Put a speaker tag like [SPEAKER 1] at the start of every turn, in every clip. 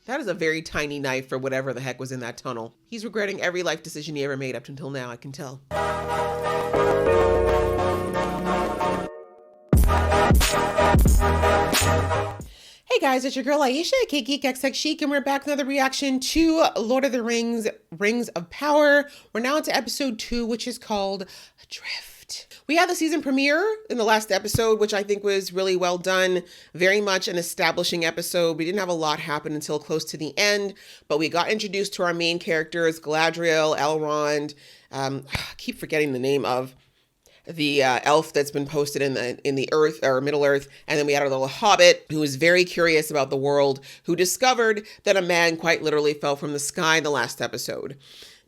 [SPEAKER 1] That is a very tiny knife for whatever the heck was in that tunnel. He's regretting every life decision he ever made up until now, I can tell. Hey guys, it's your girl Aisha, aka Geek XX Chic, and we're back with another reaction to Lord of the Rings, Rings of Power. We're now into episode 2, which is called Adrift. We had the season premiere in the last episode, which I think was really well done. Very much an establishing episode. We didn't have a lot happen until close to the end, but we got introduced to our main characters, Galadriel, Elrond, I keep forgetting the name of the elf that's been posted in the Earth or Middle Earth, and then we had a little hobbit who was very curious about the world, who discovered that a man quite literally fell from the sky in the last episode.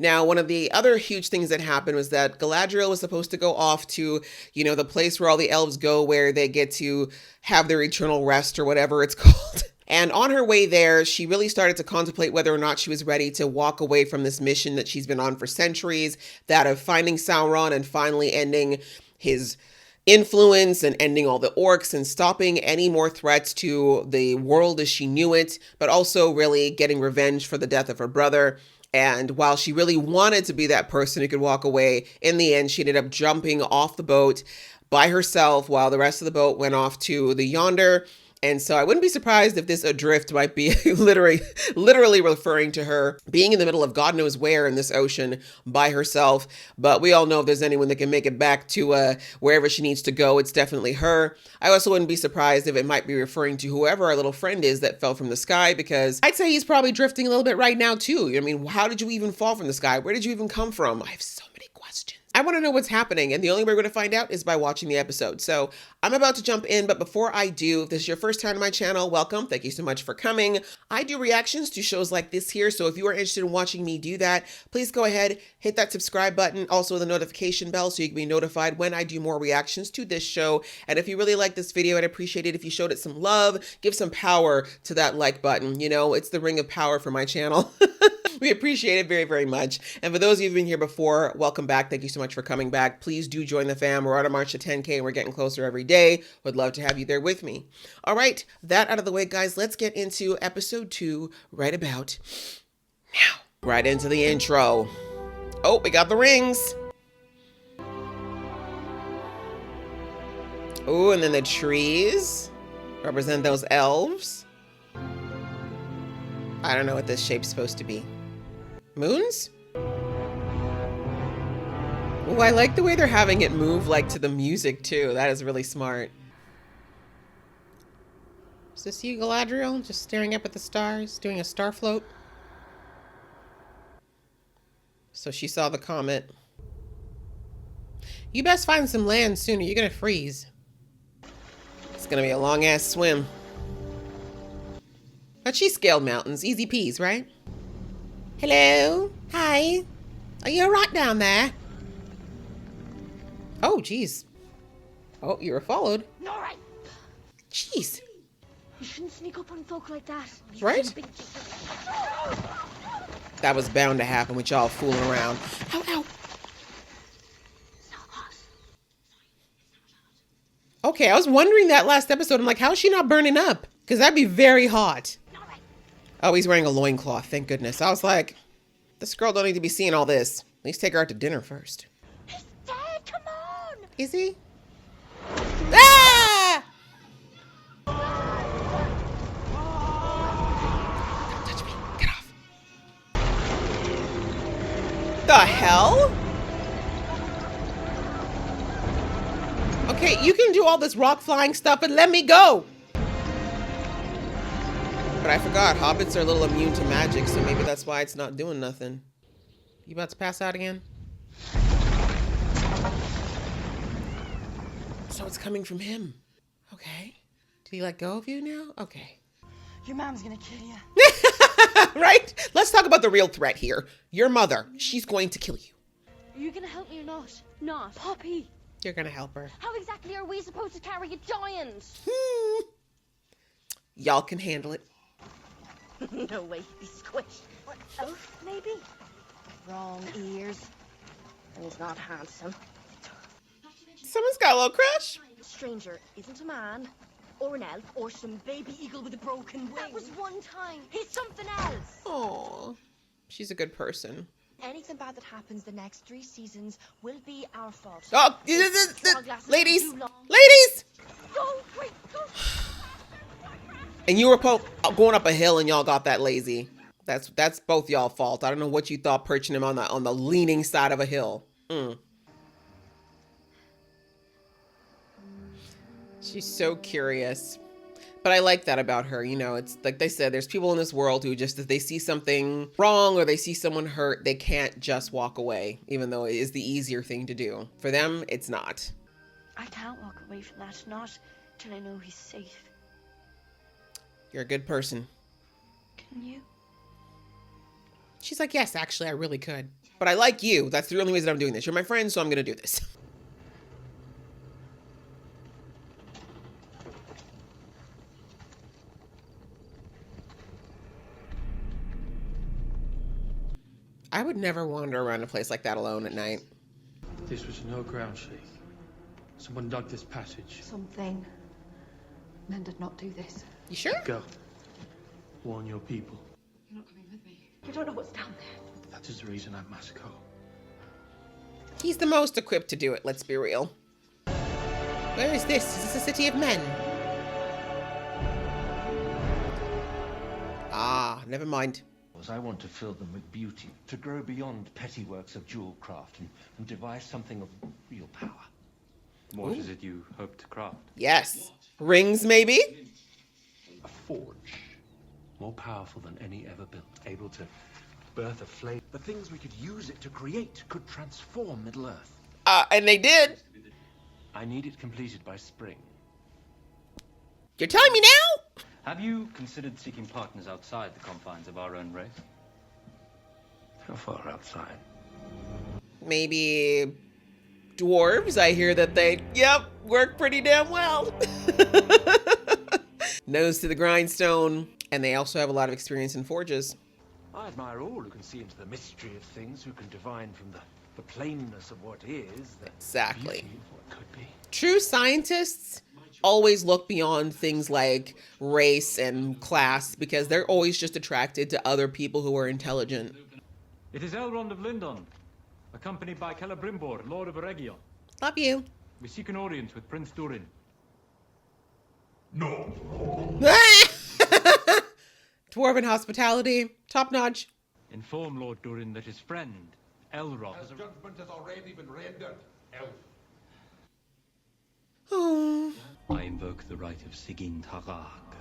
[SPEAKER 1] Now, one of the other huge things that happened was that Galadriel was supposed to go off to, the place where all the elves go, where they get to have their eternal rest or whatever it's called. And on her way there, she really started to contemplate whether or not she was ready to walk away from this mission that she's been on for centuries, that of finding Sauron and finally ending his influence and ending all the orcs and stopping any more threats to the world as she knew it, but also really getting revenge for the death of her brother. And while she really wanted to be that person who could walk away, in the end, she ended up jumping off the boat by herself while the rest of the boat went off to the yonder. And so I wouldn't be surprised if this adrift might be literally referring to her being in the middle of God knows where in this ocean by herself. But we all know if there's anyone that can make it back to wherever she needs to go, it's definitely her. I also wouldn't be surprised if it might be referring to whoever our little friend is that fell from the sky, because I'd say he's probably drifting a little bit right now too. I mean, how did you even fall from the sky? Where did you even come from? I have so many questions. I want to know what's happening, and the only way we're going to find out is by watching the episode. So I'm about to jump in, but before I do, if this is your first time to my channel, welcome. Thank you so much for coming. I do reactions to shows like this here, so if you are interested in watching me do that, please go ahead, hit that subscribe button, also the notification bell so you can be notified when I do more reactions to this show. And if you really like this video, I'd appreciate it if you showed it some love, give some power to that like button. It's the ring of power for my channel. We appreciate it very, very much. And for those of you who've been here before, welcome back. Thank you so much for coming back. Please do join the fam. We're on a march to 10K and we're getting closer every day. Would love to have you there with me. All right, that out of the way, guys, let's get into episode 2 right about now. Right into the intro. Oh, we got the rings. Oh, and then the trees represent those elves. I don't know what this shape's supposed to be. Moons? Oh, I like the way they're having it move like to the music too. That is really smart. Is this you, Galadriel? Just staring up at the stars, doing a star float? So she saw the comet. You best find some land soon or you're gonna freeze. It's gonna be a long ass swim. But she scaled mountains, easy peas, right? Hello? Hi? Are you alright down there? Oh, jeez. Oh, you were followed.
[SPEAKER 2] All right.
[SPEAKER 1] Jeez.
[SPEAKER 2] You shouldn't sneak up on folk like that.
[SPEAKER 1] Right? That was bound to happen with y'all fooling around. Ow, ow.
[SPEAKER 2] It's not hot.
[SPEAKER 1] Okay, I was wondering that last episode. I'm like, how is she not burning up? Because that'd be very hot. Oh, he's wearing a loincloth, thank goodness. I was like, this girl don't need to be seeing all this. At least take her out to dinner first.
[SPEAKER 2] He's dead, come on!
[SPEAKER 1] Is he? Ah! Don't touch me. Get off. The hell? Okay, you can do all this rock flying stuff and let me go. But I forgot, hobbits are a little immune to magic, so maybe that's why it's not doing nothing. You about to pass out again? So it's coming from him. Okay. Did he let go of you now? Okay.
[SPEAKER 2] Your mom's gonna kill you.
[SPEAKER 1] Right? Let's talk about the real threat here. Your mother. She's going to kill you.
[SPEAKER 2] Are you gonna help me or not? Not. Poppy!
[SPEAKER 1] You're gonna help her.
[SPEAKER 2] How exactly are we supposed to carry a giant?
[SPEAKER 1] Y'all can handle it.
[SPEAKER 2] No way, he'd be squished. What, elf, maybe? Wrong ears. And he's not handsome.
[SPEAKER 1] Someone's got a little crush.
[SPEAKER 2] Stranger isn't a man. or an elf, or some baby eagle with a broken wing. That was one time. He's something else.
[SPEAKER 1] Aw. She's a good person.
[SPEAKER 2] Anything bad that happens the next 3 seasons will be our fault.
[SPEAKER 1] Oh, ladies!
[SPEAKER 2] Too long.
[SPEAKER 1] Ladies!
[SPEAKER 2] Go, quick, go.
[SPEAKER 1] And you were going up a hill and y'all got that lazy. That's both y'all fault. I don't know what you thought perching him on the leaning side of a hill. She's so curious. But I like that about her. You know, it's like they said, there's people in this world who just, if they see something wrong or they see someone hurt, they can't just walk away, even though it is the easier thing to do. For them, it's not.
[SPEAKER 2] I can't walk away from that, not till I know he's safe.
[SPEAKER 1] You're a good person.
[SPEAKER 2] Can you?
[SPEAKER 1] She's like, yes, actually, I really could. But I like you. That's the only reason I'm doing this. You're my friend, so I'm going to do this. I would never wander around a place like that alone at night.
[SPEAKER 3] This was no ground shake. Someone dug this passage.
[SPEAKER 4] Something. Men did not do this.
[SPEAKER 1] You sure?
[SPEAKER 3] Go. Warn your people.
[SPEAKER 4] You're not coming with me. You don't know what's down there.
[SPEAKER 3] That is the reason I'm Masako.
[SPEAKER 1] He's the most equipped to do it, let's be real. Where is this? Is this a city of men? Ah, never mind.
[SPEAKER 5] I want to fill them with beauty, to grow beyond petty works of jewel craft and devise something of real power.
[SPEAKER 6] What is it you hope to craft?
[SPEAKER 1] Yes. Rings, maybe?
[SPEAKER 5] A forge, more powerful than any ever built, able to birth a flame. The things we could use it to create could transform Middle-earth.
[SPEAKER 1] And they did.
[SPEAKER 5] I need it completed by spring.
[SPEAKER 1] You're telling me now?
[SPEAKER 6] Have you considered seeking partners outside the confines of our own race?
[SPEAKER 5] How far outside?
[SPEAKER 1] Maybe dwarves. I hear that they, work pretty damn well. Nose to the grindstone. And they also have a lot of experience in forges.
[SPEAKER 5] I admire all who can see into the mystery of things, who can divine from the plainness of what is, the
[SPEAKER 1] Exactly.
[SPEAKER 5] beauty of what could be.
[SPEAKER 1] True scientists always look beyond things like race and class because they're always just attracted to other people who are intelligent.
[SPEAKER 6] It is Elrond of Lindon, accompanied by Celebrimbor, Lord of Eregion.
[SPEAKER 1] Love you.
[SPEAKER 6] We seek an audience with Prince Durin.
[SPEAKER 1] Dwarven hospitality, top notch.
[SPEAKER 6] Inform Lord Durin that his friend, Elrond...
[SPEAKER 7] Judgment has already been rendered, Elf.
[SPEAKER 1] Oh.
[SPEAKER 6] I invoke the right of Sigyn Tarag.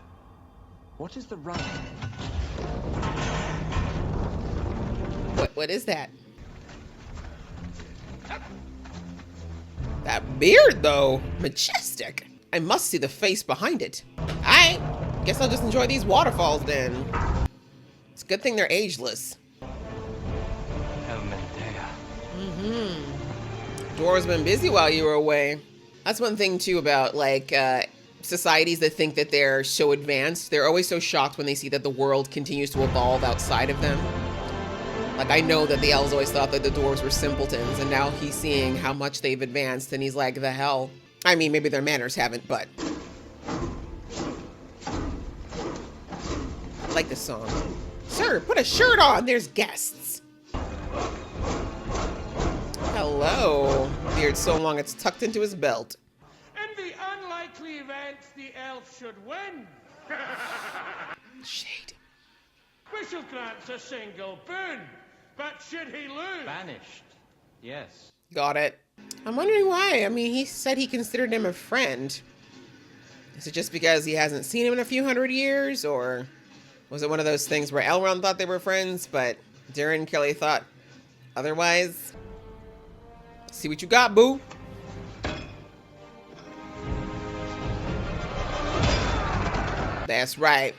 [SPEAKER 5] What is the right?
[SPEAKER 1] What is that? That beard, though, majestic. I must see the face behind it. Alright, guess I'll just enjoy these waterfalls then. It's a good thing they're ageless. Dwarves been busy while you were away. That's one thing too about like societies that think that they're so advanced. They're always so shocked when they see that the world continues to evolve outside of them. Like I know that the elves always thought that the dwarves were simpletons, and now he's seeing how much they've advanced, and he's like, the hell. I mean, maybe their manners haven't, but I like this song. Sir, put a shirt on. There's guests. Hello. Beard so long it's tucked into his belt.
[SPEAKER 8] In the unlikely event the elf should win,
[SPEAKER 1] Shade.
[SPEAKER 8] we shall grant a single boon. But should he lose...
[SPEAKER 6] Banished. Yes.
[SPEAKER 1] Got it. I'm wondering why. I mean, he said he considered him a friend. Is it just because he hasn't seen him in a few hundred years? Or was it one of those things where Elrond thought they were friends, but Durin Kelly thought otherwise? See what you got, boo. That's right.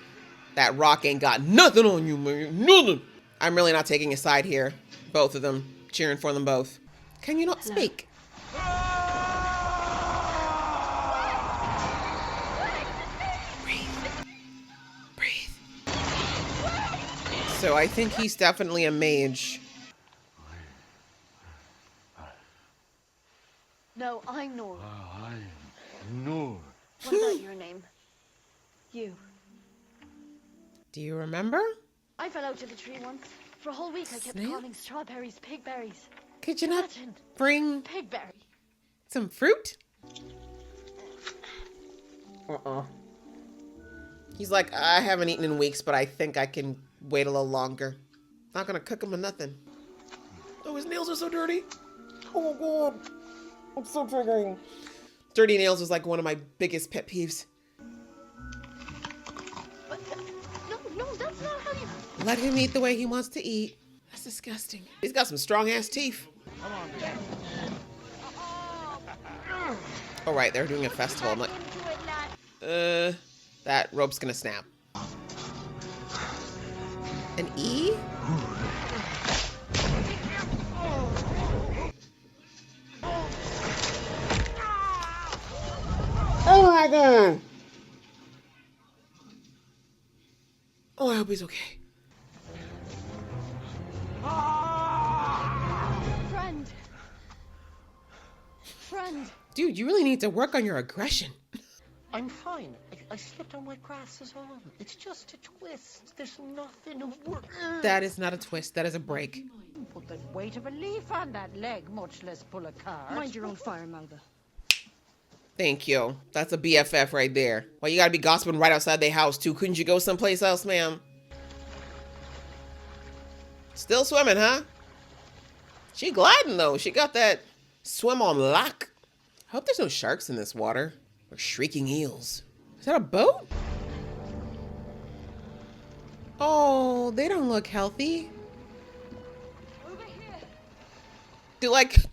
[SPEAKER 1] That rock ain't got nothing on you, man. Nothing. I'm really not taking a side here. Both of them. Cheering for them both. Can you not speak? Breathe. Breathe. So I think he's definitely a mage.
[SPEAKER 2] No, I'm Nor.
[SPEAKER 5] I'm Nur.
[SPEAKER 2] What about your name? You.
[SPEAKER 1] Do you remember?
[SPEAKER 2] I fell out of the tree once. For a whole week I kept
[SPEAKER 1] Snail?
[SPEAKER 2] calling strawberries pigberries.
[SPEAKER 1] Could you not
[SPEAKER 2] Imagine.
[SPEAKER 1] bring
[SPEAKER 2] Pigberry.
[SPEAKER 1] some fruit? He's like, I haven't eaten in weeks, but I think I can wait a little longer. Not gonna cook him or nothing. Oh, his nails are so dirty. Oh god. It's so triggering. Dirty nails is like one of my biggest pet peeves.
[SPEAKER 2] But, no, that's not how you...
[SPEAKER 1] Let him eat the way he wants to eat. That's disgusting. He's got some strong ass teeth. Oh right, they're doing a festival. I'm like, that rope's gonna snap. An E? Oh my god! Oh, I hope he's okay.
[SPEAKER 2] Friend.
[SPEAKER 1] Dude, you really need to work on your aggression.
[SPEAKER 9] I'm fine. I slipped on wet grass is all. It's just a twist. There's nothing.
[SPEAKER 1] That is not a twist. That is a break.
[SPEAKER 10] Put the weight of a leaf on that leg, much less pull a cart.
[SPEAKER 2] Mind your own fire, Melba.
[SPEAKER 1] Thank you. That's a BFF right there. Well, you gotta be gossiping right outside their house, too. Couldn't you go someplace else, ma'am? Still swimming, huh? She gliding, though. She got that swim on lock. I hope there's no sharks in this water. Or shrieking eels. Is that a boat? Oh, they don't look healthy.
[SPEAKER 2] Over here.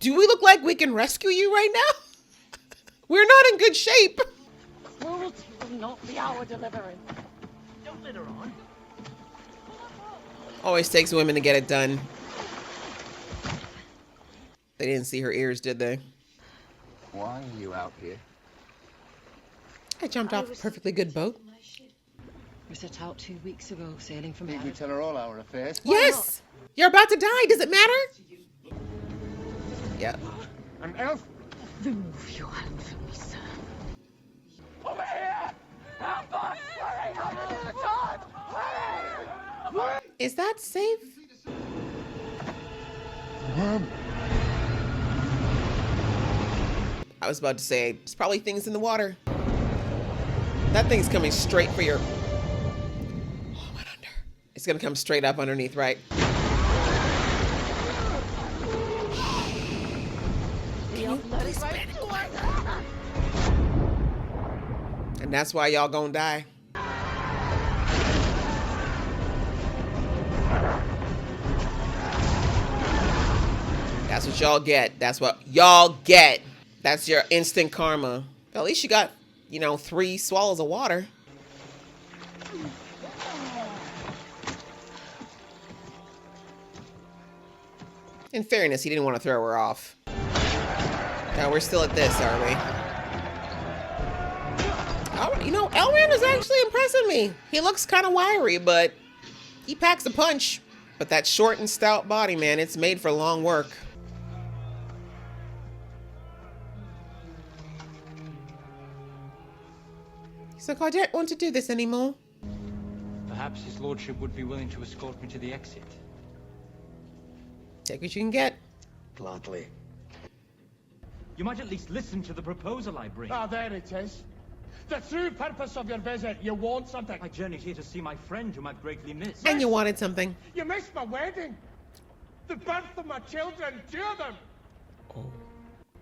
[SPEAKER 1] Do we look like we can rescue you right now? We're not in good shape.
[SPEAKER 10] Cruelty will not be our delivering. Don't let her on.
[SPEAKER 1] Always takes women to get it done. They didn't see her ears, did they?
[SPEAKER 5] Why are you out here?
[SPEAKER 1] I jumped off a perfectly good boat.
[SPEAKER 2] We set out 2 weeks ago, sailing from
[SPEAKER 5] Did we tell her all our affairs?
[SPEAKER 1] Yes! You're about to die. Does it matter? Yeah.
[SPEAKER 8] An elf?
[SPEAKER 10] Remove your hand from me, sir.
[SPEAKER 8] Over here! Help us! Hurry!
[SPEAKER 1] Is that safe? I was about to say, there's probably things in the water. That thing's coming straight for your... Oh, it went under. It's gonna come straight up underneath, right? Can you please panic quiet? And that's why y'all gonna die. That's what y'all get. That's what y'all get. That's your instant karma. At least you got, 3 swallows of water. In fairness, he didn't want to throw her off. Now we're still at this, are we? Oh, Elrond is actually impressing me. He looks kind of wiry, but he packs a punch. But that short and stout body, man, it's made for long work. He's like, I don't want to do this anymore.
[SPEAKER 6] Perhaps his lordship would be willing to escort me to the exit.
[SPEAKER 1] Take what you can get.
[SPEAKER 5] Gladly.
[SPEAKER 6] You might at least listen to the proposal I bring.
[SPEAKER 8] Ah, there it is. The true purpose of your visit. You want something.
[SPEAKER 6] I journeyed here to see my friend whom I've greatly missed.
[SPEAKER 1] And you wanted something.
[SPEAKER 8] You missed my wedding. The birth of my children. 2 of them.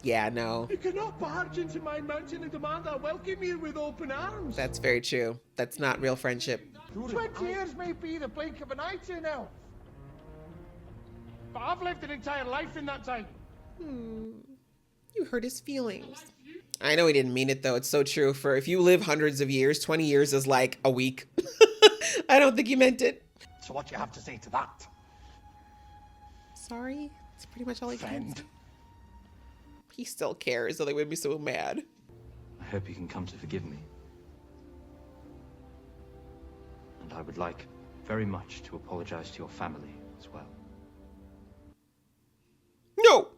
[SPEAKER 1] Yeah, no.
[SPEAKER 8] You cannot barge into my mountain and demand I welcome you with open arms.
[SPEAKER 1] That's very true. That's not real friendship.
[SPEAKER 8] 20 years may be the blink of an eye to an elf. But I've lived an entire life in that time.
[SPEAKER 1] You hurt his feelings. I know he didn't mean it, though. It's so true. For if you live hundreds of years, 20 years is like a week. I don't think he meant it.
[SPEAKER 9] So what you have to say to that?
[SPEAKER 1] Sorry. That's pretty much all he
[SPEAKER 9] Friend.
[SPEAKER 1] can. He still cares, so they would be so mad.
[SPEAKER 6] I hope you can come to forgive me. And I would like very much to apologize to your family as well.
[SPEAKER 1] No!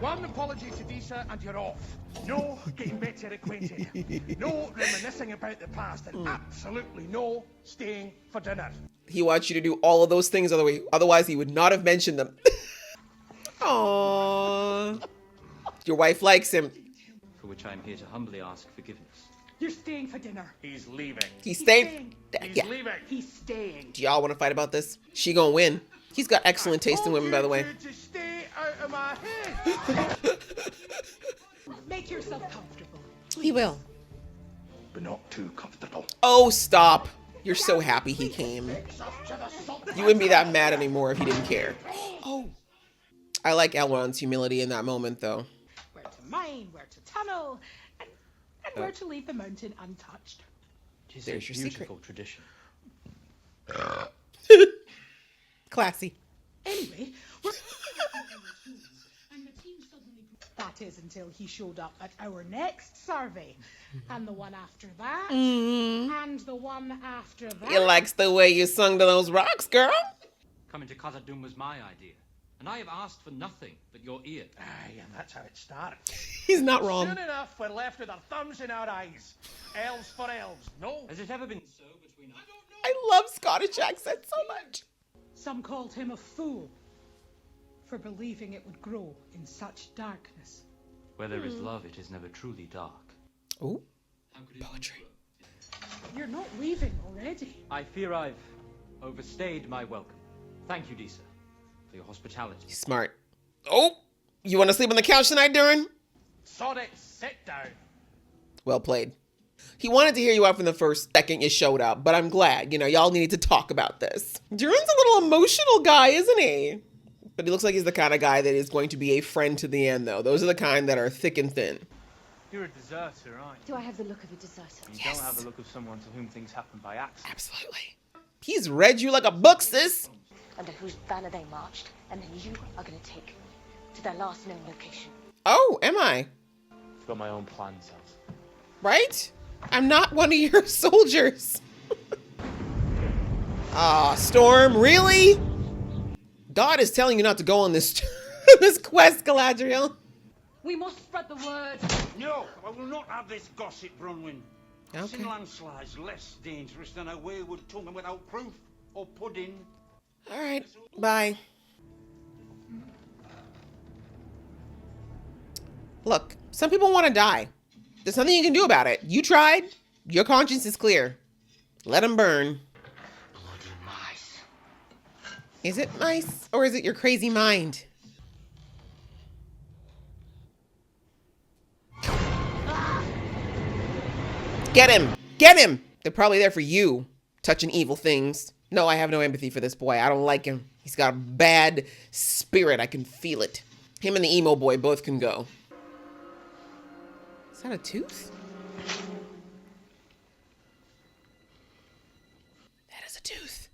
[SPEAKER 8] One apology to Disa and you're off. No getting better acquainted. No reminiscing about the past, and absolutely no staying for dinner.
[SPEAKER 1] He wants you to do all of those things, otherwise he would not have mentioned them. Aww. Your wife likes him.
[SPEAKER 6] For which I am here to humbly ask forgiveness.
[SPEAKER 10] You're staying for dinner.
[SPEAKER 8] He's leaving.
[SPEAKER 1] He's staying.
[SPEAKER 8] He's
[SPEAKER 1] Yeah.
[SPEAKER 8] leaving.
[SPEAKER 10] He's staying.
[SPEAKER 1] Do y'all want to fight about this? She gonna win. He's got excellent taste in women, by the way.
[SPEAKER 8] To stay out of my head.
[SPEAKER 10] Make yourself comfortable.
[SPEAKER 1] He will.
[SPEAKER 8] But not too comfortable.
[SPEAKER 1] Oh, stop. You're so happy he came. You wouldn't be that mad anymore if he didn't care. Oh. I like Elrond's humility in that moment, though.
[SPEAKER 10] Where to mine, where to tunnel, and where to leave the mountain untouched.
[SPEAKER 6] It is
[SPEAKER 1] There's
[SPEAKER 6] a
[SPEAKER 1] your
[SPEAKER 6] beautiful tradition.
[SPEAKER 1] Classy.
[SPEAKER 10] Anyway, and the team suddenly... That is until he showed up at our next survey. And the one after that. And the one after that.
[SPEAKER 1] He likes the way you sung to those rocks, girl.
[SPEAKER 6] Coming to Khazad-dûm was my idea. And I have asked for nothing but your ear.
[SPEAKER 8] Aye, and that's how it started.
[SPEAKER 1] He's not wrong.
[SPEAKER 8] Soon enough, we're left with our thumbs in our eyes. Elves for elves, no?
[SPEAKER 6] Has it ever been so between us?
[SPEAKER 1] I love Scottish accent so much.
[SPEAKER 10] Some called him a fool for believing it would grow in such darkness.
[SPEAKER 6] Where there is love, it is never truly dark.
[SPEAKER 1] Oh,
[SPEAKER 6] How could it
[SPEAKER 1] poetry.
[SPEAKER 10] You're not leaving already.
[SPEAKER 6] I fear I've overstayed my welcome. Thank you, Disa, for your hospitality.
[SPEAKER 1] Smart. Oh, you want to sleep on the couch tonight, Durin?
[SPEAKER 8] Sod it, sit down.
[SPEAKER 1] Well played. He wanted to hear you out from the first second you showed up, but I'm glad. Y'all needed to talk about this. Durin's a little emotional guy, isn't he? But he looks like he's the kind of guy that is going to be a friend to the end, though. Those are the kind that are thick and thin.
[SPEAKER 3] You're a deserter, aren't you?
[SPEAKER 2] Do I have the look of a deserter?
[SPEAKER 3] You don't have the look of someone to whom things happen by accident.
[SPEAKER 1] Absolutely. He's read you like a book, sis.
[SPEAKER 2] Under whose banner they marched, and then you are going to take to their last known location.
[SPEAKER 1] Oh, am I?
[SPEAKER 3] I've got my own plans, Elf.
[SPEAKER 1] Right? I'm not one of your soldiers. Ah, Storm, really? God is telling you not to go on this this quest, Galadriel.
[SPEAKER 10] We must spread the word.
[SPEAKER 11] No, I will not have this gossip, Bronwyn.
[SPEAKER 1] Okay.
[SPEAKER 11] Sin landslides less dangerous than a wayward tongue without proof or pudding.
[SPEAKER 1] All right, bye. Look, some people want to die. There's nothing you can do about it. You tried. Your conscience is clear. Let them burn.
[SPEAKER 11] Bloody mice.
[SPEAKER 1] Is it nice, or is it your crazy mind? Get him! Get him! They're probably there for you, touching evil things. No, I have no empathy for this boy. I don't like him. He's got a bad spirit. I can feel it. Him and the emo boy both can go. Is that a tooth? That is a tooth.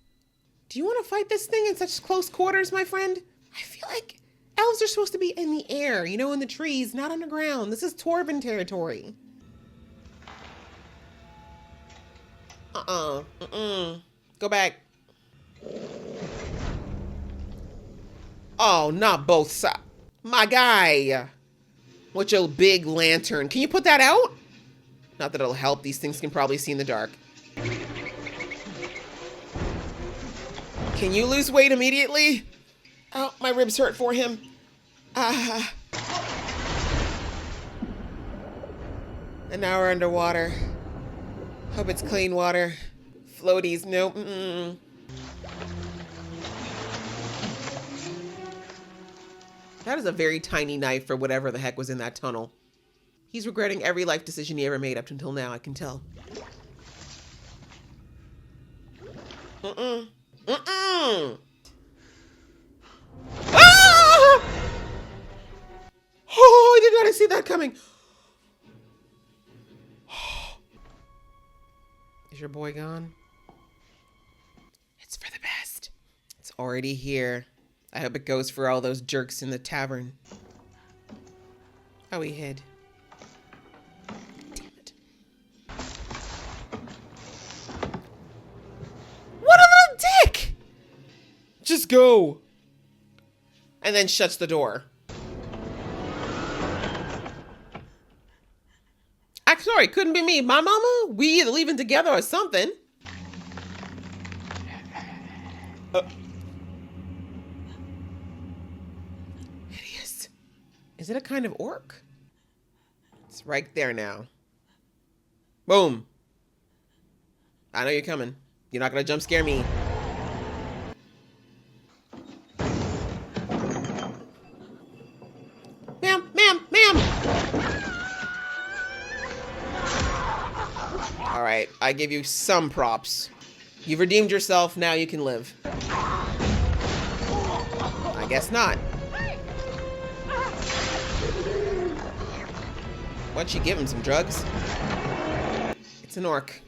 [SPEAKER 1] Do you want to fight this thing in such close quarters, my friend? I feel like elves are supposed to be in the air, in the trees, not on the ground. This is Torben territory. Go back. Oh, not both sides. My guy. What's your big lantern? Can you put that out? Not that it'll help. These things can probably see in the dark. Can you lose weight immediately? Oh, my ribs hurt for him. Ah. And now we're underwater. Hope it's clean water. Floaties, no. That is a very tiny knife for whatever the heck was in that tunnel. He's regretting every life decision he ever made up until now, I can tell. Ah! Oh, I did not see that coming. Is your boy gone? It's for the best. It's already here. I hope it goes for all those jerks in the tavern. Oh, he hid. Damn it. What a little dick! Just go. And then shuts the door. Sorry, couldn't be me. My mama, we either leaving together or something. Hideous. Is it a kind of orc? It's right there now. Boom. I know you're coming. You're not gonna jump scare me. Ma'am, ma'am, ma'am. All right, I give you some props. You've redeemed yourself, now you can live. I guess not. Why'd she give him some drugs? It's an orc.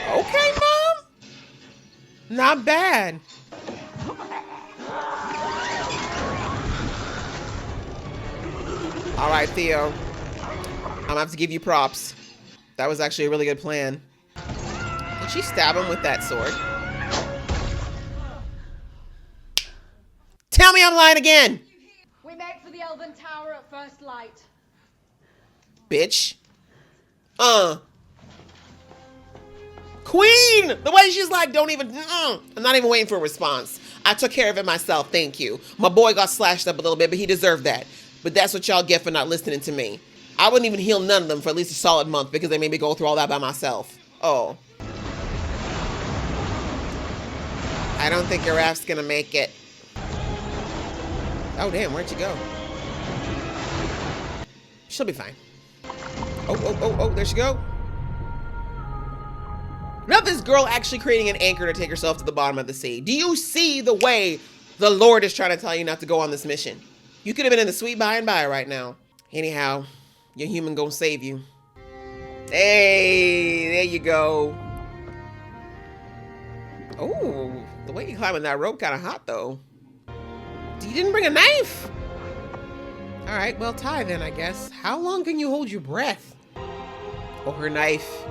[SPEAKER 1] Okay, Mom. Not bad. All right, Theo. I'm gonna have to give you props. That was actually a really good plan. Did she stab him with that sword? Tell me I'm lying again!
[SPEAKER 2] We make for the Elven Tower at first light.
[SPEAKER 1] Bitch. Queen! The way she's like, don't even, I'm not even waiting for a response. I took care of it myself, thank you. My boy got slashed up a little bit, but he deserved that. But that's what y'all get for not listening to me. I wouldn't even heal none of them for at least a solid month because they made me go through all that by myself. Oh. I don't think Giraffe's gonna make it. Oh, damn, where'd you go? She'll be fine. Oh, there she go. Now this girl actually creating an anchor to take herself to the bottom of the sea. Do you see the way the Lord is trying to tell you not to go on this mission? You could have been in the sweet by and by right now. Anyhow, your human gonna save you. Hey, there you go. Oh, the way you climbing that rope kind of hot though. You didn't bring a knife? All right, well, tie then, I guess. How long can you hold your breath? Oh, her knife.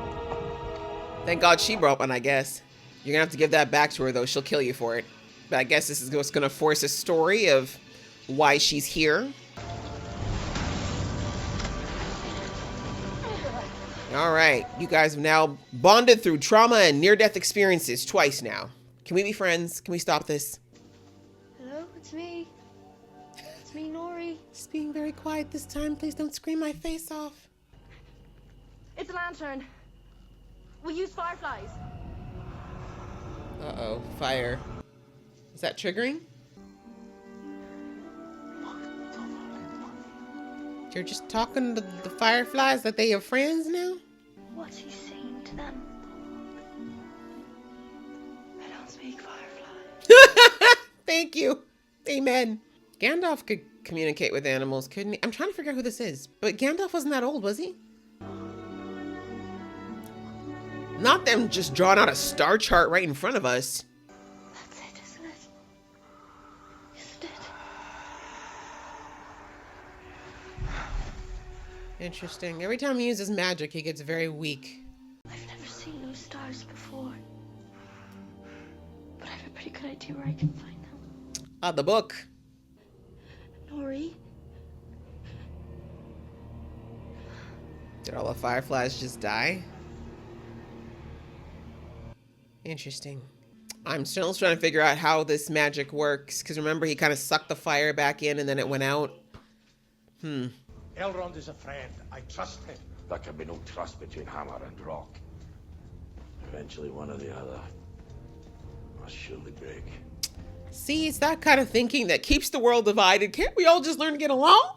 [SPEAKER 1] Thank God she brought one, I guess. You're gonna have to give that back to her, though. She'll kill you for it. But I guess this is what's gonna force a story of why she's here. All right, you guys have now bonded through trauma and near-death experiences twice now. Can we be friends? Can we stop this?
[SPEAKER 2] Hello, it's me. It's me, Nori.
[SPEAKER 1] Just being very quiet this time. Please don't scream my face off.
[SPEAKER 2] It's a lantern. We use fireflies.
[SPEAKER 1] Uh-oh, fire. Is that triggering? You're just talking to the fireflies like they your friends now?
[SPEAKER 2] What's he saying to them? I don't speak firefly.
[SPEAKER 1] Thank you. Amen. Gandalf could communicate with animals, couldn't he? I'm trying to figure out who this is. But Gandalf wasn't that old, was he? Not them just drawing out a star chart right in front of us.
[SPEAKER 2] That's it, isn't it? Isn't it?
[SPEAKER 1] Interesting. Every time he uses magic, he gets very weak.
[SPEAKER 2] I've never seen those stars before. But I have a pretty good idea where I can find them.
[SPEAKER 1] The book.
[SPEAKER 2] Nori?
[SPEAKER 1] Did all the fireflies just die? Interesting. I'm still trying to figure out how this magic works, because remember he kind of sucked the fire back in and then it went out.
[SPEAKER 8] Elrond is a friend. I trust him.
[SPEAKER 7] There can be no trust between hammer and rock. Eventually one or the other must surely break.
[SPEAKER 1] See, it's that kind of thinking that keeps the world divided. Can't we all just learn to get along?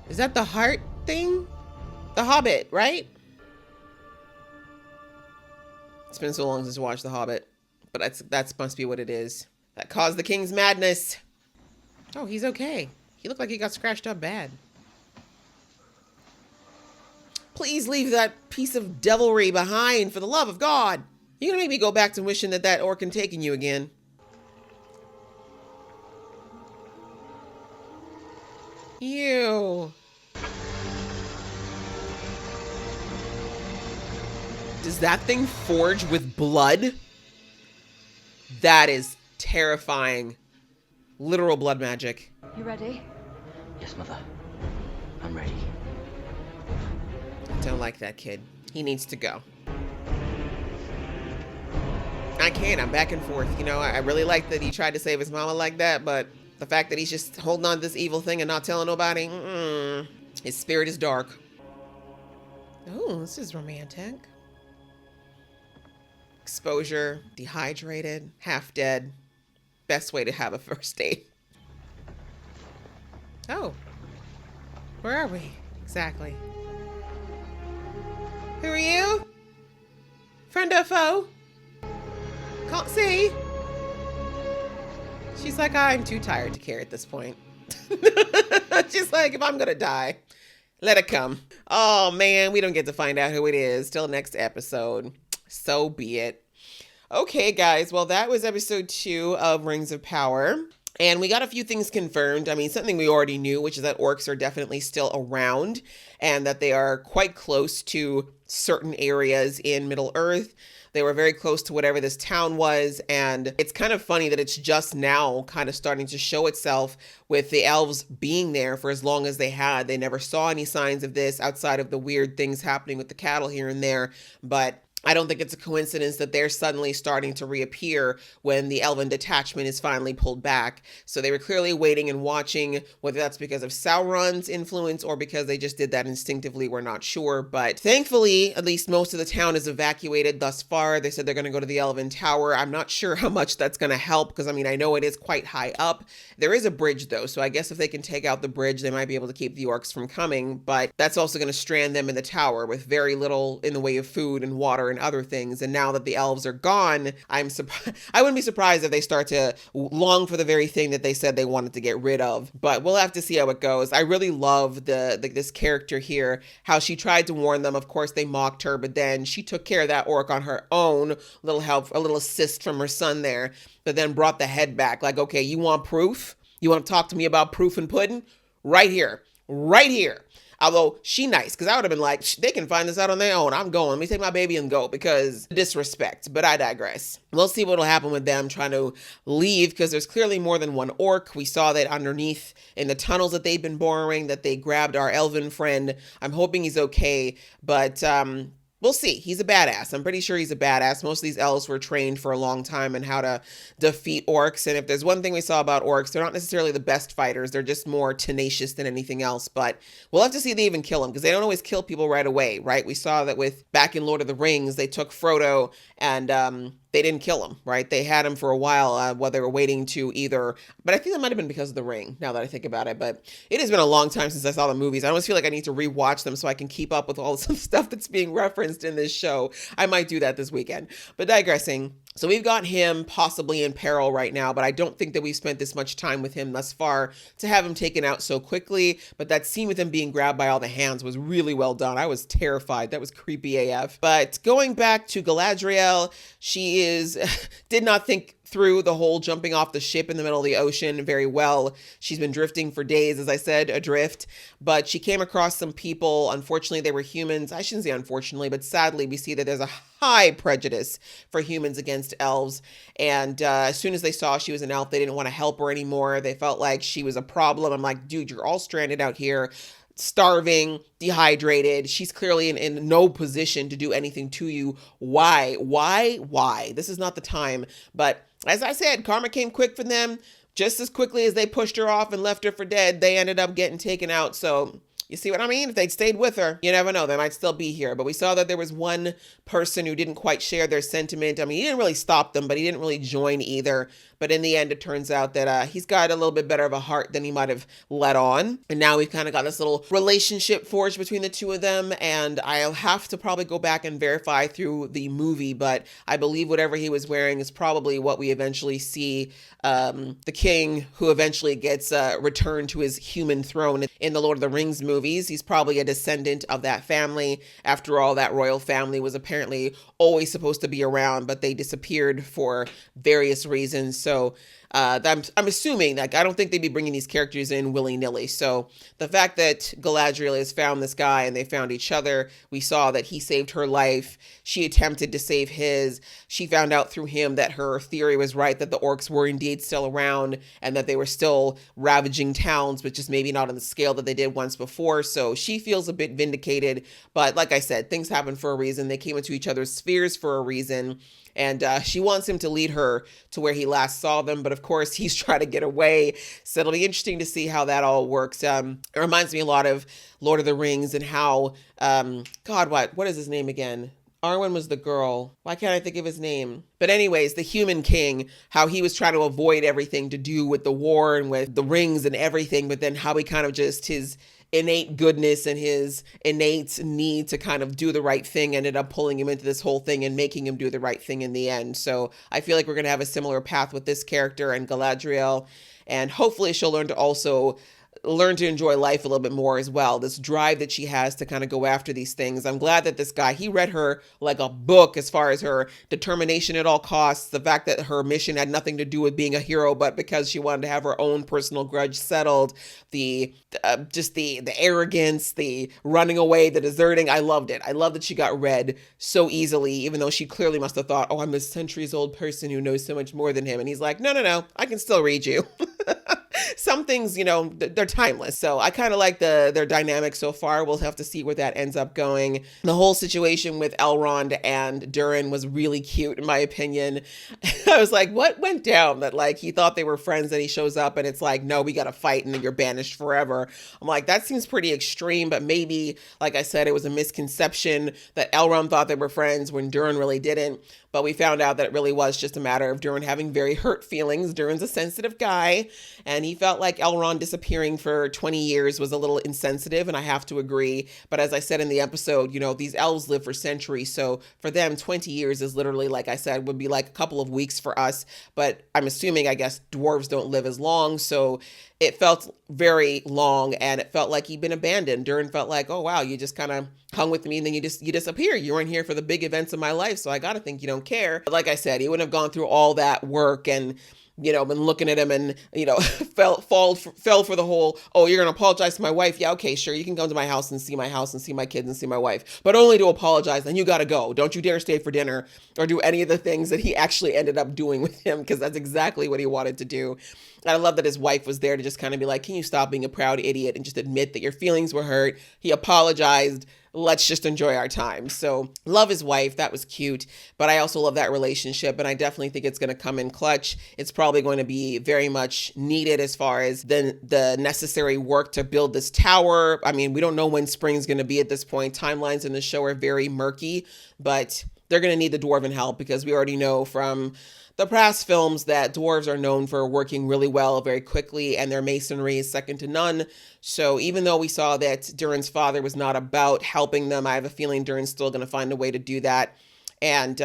[SPEAKER 1] Is that the heart thing? The Hobbit, right? It's been so long since I watched The Hobbit, but that must be what it is. That caused the king's madness. Oh, he's okay. He looked like he got scratched up bad. Please leave that piece of devilry behind, for the love of God. You're gonna make me go back to wishing that orc had taken you again. Ew. Does that thing forge with blood? That is terrifying. Literal blood magic.
[SPEAKER 4] You ready?
[SPEAKER 12] Yes, Mother. I'm ready.
[SPEAKER 1] Don't like that kid. He needs to go. I can't. I'm back and forth. You know, I really like that he tried to save his mama like that, but the fact that he's just holding on to this evil thing and not telling nobody, his spirit is dark. Oh, this is romantic. Exposure, dehydrated, half dead. Best way to have a first date. Oh. Where are we? Exactly. Who are you? Friend or foe? Can't see. She's like, I'm too tired to care at this point. She's like, if I'm gonna die, let it come. Oh man, we don't get to find out who it is till next episode. So be it. Okay, guys. Well, that was episode 2 of Rings of Power. And we got a few things confirmed. I mean, something we already knew, which is that orcs are definitely still around and that they are quite close to certain areas in Middle-earth. They were very close to whatever this town was. And it's kind of funny that it's just now kind of starting to show itself with the elves being there for as long as they had. They never saw any signs of this outside of the weird things happening with the cattle here and there. But I don't think it's a coincidence that they're suddenly starting to reappear when the elven detachment is finally pulled back. So they were clearly waiting and watching, whether that's because of Sauron's influence or because they just did that instinctively, we're not sure. But thankfully, at least most of the town is evacuated thus far. They said they're going to go to the Elven Tower. I'm not sure how much that's going to help because, I mean, I know it is quite high up. There is a bridge, though, so I guess if they can take out the bridge, they might be able to keep the orcs from coming. But that's also going to strand them in the tower with very little in the way of food and water and other things. And now that the elves are gone, I wouldn't be surprised if they start to long for the very thing that they said they wanted to get rid of. But we'll have to see how it goes. I really love this character here, how she tried to warn them. Of course, they mocked her, but then she took care of that orc on her own. Little help, a little assist from her son there, but then brought the head back. Like, okay, you want proof? You want to talk to me about proof and pudding? Right here. Right here. Although she nice, because I would have been like, they can find this out on their own. I'm going. Let me take my baby and go, because disrespect. But I digress. We'll see what will happen with them trying to leave, because there's clearly more than one orc. We saw that underneath in the tunnels that they've been boring, that they grabbed our elven friend. I'm hoping he's okay, but we'll see. He's a badass. I'm pretty sure he's a badass. Most of these elves were trained for a long time in how to defeat orcs. And if there's one thing we saw about orcs, they're not necessarily the best fighters. They're just more tenacious than anything else. But we'll have to see if they even kill them, because they don't always kill people right away, right? We saw that with back in Lord of the Rings, they took Frodo and they didn't kill him, right? They had him for a while while they were waiting to either, but I think that might have been because of the ring, now that I think about it. But it has been a long time since I saw the movies. I almost feel like I need to rewatch them so I can keep up with all the stuff that's being referenced in this show. I might do that this weekend. But digressing. So we've got him possibly in peril right now, but I don't think that we've spent this much time with him thus far to have him taken out so quickly. But that scene with him being grabbed by all the hands was really well done. I was terrified. That was creepy AF. But going back to Galadriel, she did not think through the whole jumping off the ship in the middle of the ocean very well. She's been drifting for days, as I said, adrift, but she came across some people. Unfortunately, they were humans. I shouldn't say unfortunately, but sadly, we see that there's a high prejudice for humans against elves. And as soon as they saw she was an elf, they didn't want to help her anymore. They felt like she was a problem. I'm like, dude, you're all stranded out here, starving, dehydrated. She's clearly in no position to do anything to you. Why? This is not the time. But as I said, karma came quick for them. Just as quickly as they pushed her off and left her for dead, they ended up getting taken out. So you see what I mean? If they'd stayed with her, you never know. They might still be here. But we saw that there was one person who didn't quite share their sentiment. I mean, he didn't really stop them, but he didn't really join either. But in the end, it turns out that he's got a little bit better of a heart than he might have let on. And now we've kind of got this little relationship forged between the two of them. And I'll have to probably go back and verify through the movie. But I believe whatever he was wearing is probably what we eventually see the king who eventually gets returned to his human throne in the Lord of the Rings movies. He's probably a descendant of that family. After all, that royal family was apparently always supposed to be around, but they disappeared for various reasons. So I'm assuming, like, I don't think they'd be bringing these characters in willy-nilly. So the fact that Galadriel has found this guy and they found each other, we saw that he saved her life. She attempted to save his. She found out through him that her theory was right, that the orcs were indeed still around and that they were still ravaging towns, but just maybe not on the scale that they did once before. So she feels a bit vindicated. But like I said, things happen for a reason. They came into each other's spheres for a reason. And she wants him to lead her to where he last saw them. But of course, he's trying to get away. So it'll be interesting to see how that all works. It reminds me a lot of Lord of the Rings and how, God, what is his name again? Arwen was the girl. Why can't I think of his name? But anyways, the Human King, how he was trying to avoid everything to do with the war and with the rings and everything. But then how he kind of just his innate goodness and his innate need to kind of do the right thing ended up pulling him into this whole thing and making him do the right thing in the end. So I feel like we're going to have a similar path with this character and Galadriel, and hopefully she'll learn to enjoy life a little bit more as well. This drive that she has to kind of go after these things. I'm glad that this guy, he read her like a book as far as her determination at all costs. The fact that her mission had nothing to do with being a hero, but because she wanted to have her own personal grudge settled. Just the arrogance, the running away, the deserting. I loved it. I love that she got read so easily, even though she clearly must have thought, oh, I'm a centuries old person who knows so much more than him. And he's like, no, I can still read you. Some things, they're timeless. So I kind of like their dynamic so far. We'll have to see where that ends up going. The whole situation with Elrond and Durin was really cute, in my opinion. I was like, what went down? That like he thought they were friends and he shows up and it's like, no, we got to fight and then you're banished forever. I'm like, that seems pretty extreme, but maybe, like I said, it was a misconception that Elrond thought they were friends when Durin really didn't. But we found out that it really was just a matter of Durin having very hurt feelings. Durin's a sensitive guy, and he felt like Elrond disappearing for 20 years was a little insensitive, and I have to agree. But as I said in the episode, these elves live for centuries, so for them, 20 years is literally, like I said, would be like a couple of weeks for us. But I'm assuming, I guess, dwarves don't live as long, so it felt very long, and it felt like he'd been abandoned. Durin felt like, oh, wow, you just kind of hung with me, and then you disappear. You weren't here for the big events of my life, so I got to think you don't care. But like I said, he wouldn't have gone through all that work and, been looking at him and, fell for the whole, oh, you're going to apologize to my wife? Yeah, okay, sure. You can come to my house and see my kids and see my wife, but only to apologize. Then you got to go. Don't you dare stay for dinner or do any of the things that he actually ended up doing with him, because that's exactly what he wanted to do. And I love that his wife was there to just kind of be like, can you stop being a proud idiot and just admit that your feelings were hurt? He apologized. Let's just enjoy our time. So love his wife. That was cute. But I also love that relationship. And I definitely think it's going to come in clutch. It's probably going to be very much needed as far as the necessary work to build this tower. I mean, we don't know when spring's going to be at this point. Timelines in the show are very murky, but they're going to need the dwarven help, because we already know from the past films that dwarves are known for working really well very quickly, and their masonry is second to none. So even though we saw that Durin's father was not about helping them, I have a feeling Durin's still going to find a way to do that. And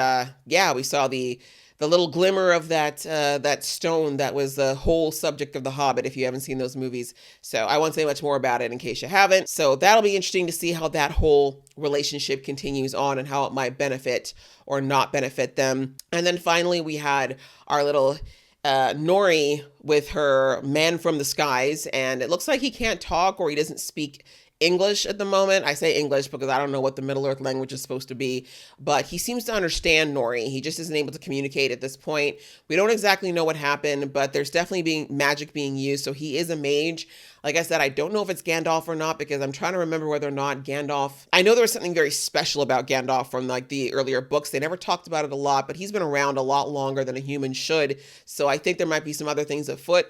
[SPEAKER 1] we saw the little glimmer of that stone that was the whole subject of The Hobbit, if you haven't seen those movies. So I won't say much more about it in case you haven't. So that'll be interesting to see how that whole relationship continues on and how it might benefit or not benefit them. And then finally, we had our little Nori with her man from the skies, and it looks like he can't talk or he doesn't speak English at the moment. I say English because I don't know what the Middle Earth language is supposed to be, but he seems to understand Nori. He just isn't able to communicate at this point. We don't exactly know what happened, but there's definitely magic being used, so he is a mage. Like I said, I don't know if it's Gandalf or not, because I'm trying to remember whether or not Gandalf... I know there was something very special about Gandalf from like the earlier books. They never talked about it a lot, but he's been around a lot longer than a human should, so I think there might be some other things afoot.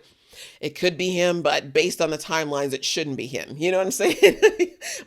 [SPEAKER 1] It could be him, but based on the timelines, it shouldn't be him. You know what I'm saying?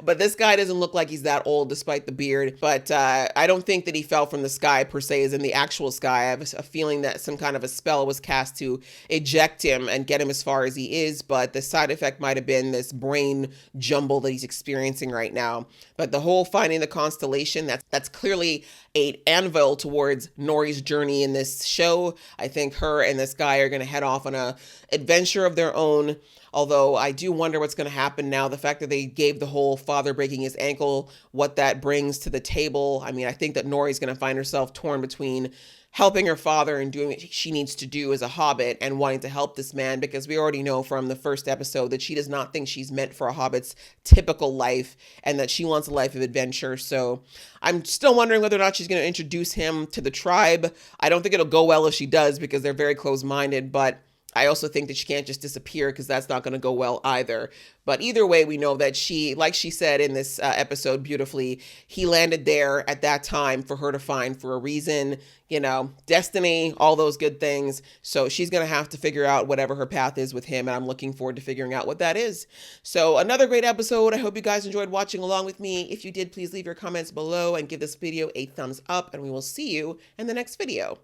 [SPEAKER 1] But this guy doesn't look like he's that old despite the beard. But I don't think that he fell from the sky per se as in the actual sky. I have a feeling that some kind of a spell was cast to eject him and get him as far as he is. But the side effect might have been this brain jumble that he's experiencing right now. But the whole finding the constellation, that's clearly an anvil towards Nori's journey in this show. I think her and this guy are going to head off on a adventure adventure of their own. Although I do wonder what's going to happen now. The fact that they gave the whole father breaking his ankle, what that brings to the table. I mean, I think that Nori's going to find herself torn between helping her father and doing what she needs to do as a hobbit and wanting to help this man, because we already know from the first episode that she does not think she's meant for a hobbit's typical life and that she wants a life of adventure. So I'm still wondering whether or not she's going to introduce him to the tribe. I don't think it'll go well if she does, because they're very close-minded, but I also think that she can't just disappear, because that's not going to go well either. But either way, we know that she, like she said in this episode beautifully, he landed there at that time for her to find for a reason, you know, destiny, all those good things. So she's going to have to figure out whatever her path is with him. And I'm looking forward to figuring out what that is. So another great episode. I hope you guys enjoyed watching along with me. If you did, please leave your comments below and give this video a thumbs up, and we will see you in the next video.